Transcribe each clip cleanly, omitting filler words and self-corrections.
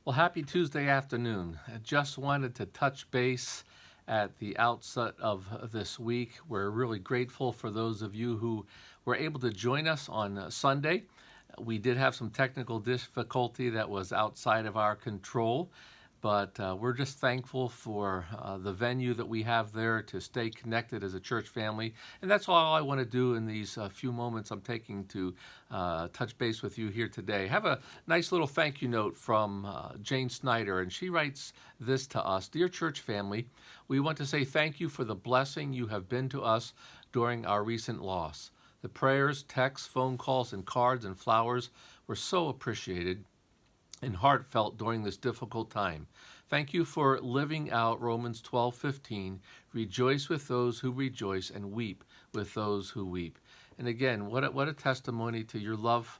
Well, happy Tuesday afternoon. I just wanted to touch base at the outset of this week. We're really grateful for those of you who were able to join us on Sunday. We did have some technical difficulty that was outside of our control, but we're just thankful for the venue that we have there to stay connected as a church family. And that's all I want to do in these few moments I'm taking to touch base with you here today. Have a nice little thank you note from Jane Snyder, and she writes this to us. Dear church family, we want to say thank you for the blessing you have been to us during our recent loss. The prayers, texts, phone calls, and cards and flowers were so appreciated and heartfelt during this difficult time. Thank you for living out Romans 12:15. Rejoice with those who rejoice and weep with those who weep. And again, what a testimony to your love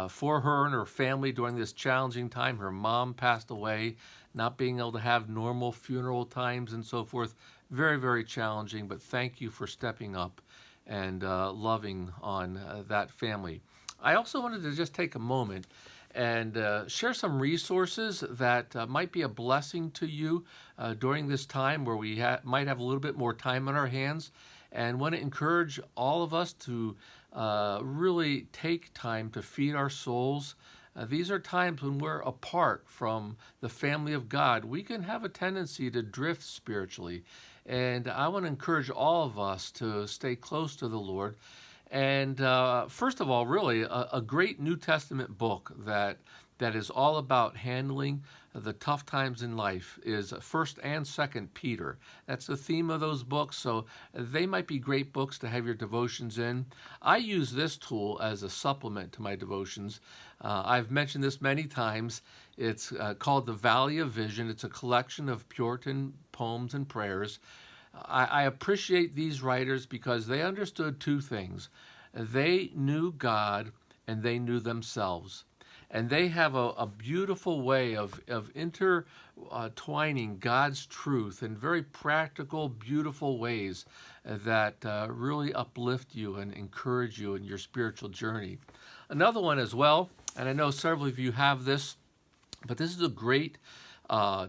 for her and her family during this challenging time. Her mom passed away, not being able to have normal funeral times and so forth. Very, very challenging, but thank you for stepping up and loving on that family. I also wanted to just take a moment and share some resources that might be a blessing to you during this time where we might have a little bit more time on our hands, and want to encourage all of us to really take time to feed our souls. These are times when we're apart from the family of God. We can have a tendency to drift spiritually, and I want to encourage all of us to stay close to the Lord. And first of all, really, a great New Testament book that is all about handling the tough times in life is First and Second Peter. That's the theme of those books, so they might be great books to have your devotions in. I use this tool as a supplement to my devotions. I've mentioned this many times. It's called The Valley of Vision. It's a collection of Puritan poems and prayers. I appreciate these writers because they understood two things. They knew God and they knew themselves. And they have a beautiful way of intertwining God's truth in very practical, beautiful ways that really uplift you and encourage you in your spiritual journey. Another one as well, and I know several of you have this, but this is a great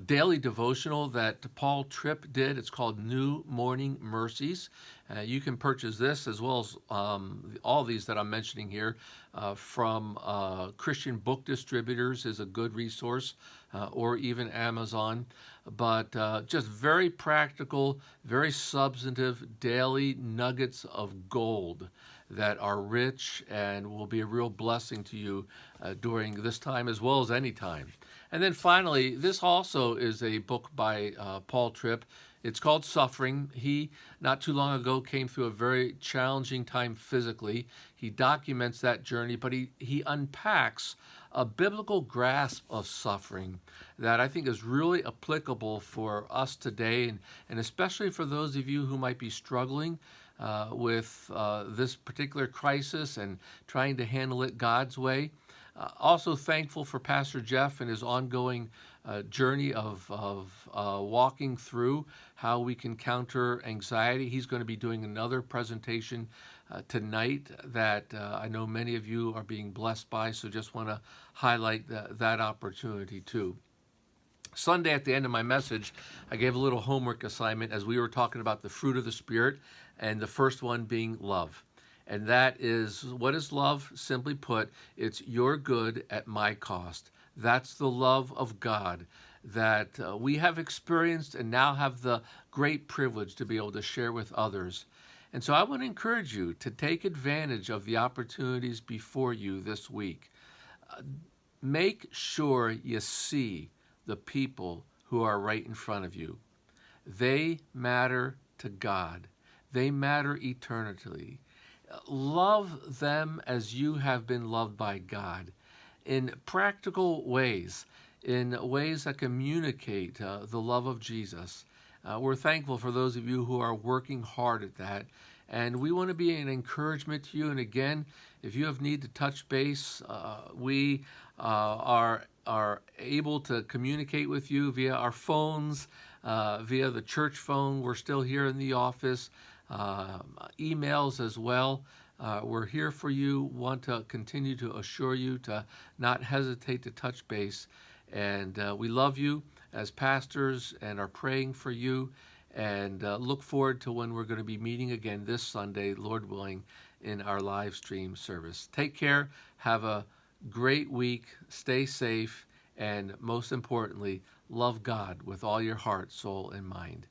daily devotional that Paul Tripp did. It's called New Morning Mercies. You can purchase this as well as all these that I'm mentioning here from Christian book distributors is a good resource, or even Amazon. But just very practical, very substantive daily nuggets of gold that are rich and will be a real blessing to you during this time as well as any time. And then finally, this also is a book by Paul Tripp. It's called Suffering. He, not too long ago, came through a very challenging time physically. He documents that journey, but he unpacks a biblical grasp of suffering that I think is really applicable for us today, and especially for those of you who might be struggling with this particular crisis and trying to handle it God's way. Also thankful for Pastor Jeff and his ongoing journey of walking through how we can counter anxiety. He's going to be doing another presentation tonight that I know many of you are being blessed by, so just want to highlight that opportunity too. Sunday at the end of my message, I gave a little homework assignment as we were talking about the fruit of the Spirit, and the first one being love. And that is, what is love? Simply put, it's your good at my cost. That's the love of God that we have experienced and now have the great privilege to be able to share with others. And so I want to encourage you to take advantage of the opportunities before you this week. Make sure you see the people who are right in front of you. They matter to God. They matter eternally. Love them as you have been loved by God in practical ways, in ways that communicate the love of Jesus. We're thankful for those of you who are working hard at that, and we want to be an encouragement to you. And again, if you have need to touch base, we are able to communicate with you via our phones, via the church phone. We're still here in the office. Emails as well. We're here for you, want to continue to assure you to not hesitate to touch base. And we love you as pastors and are praying for you, and look forward to when we're going to be meeting again this Sunday, Lord willing, in our live stream service. Take care. Have a great week. Stay safe. And most importantly, love God with all your heart, soul, and mind.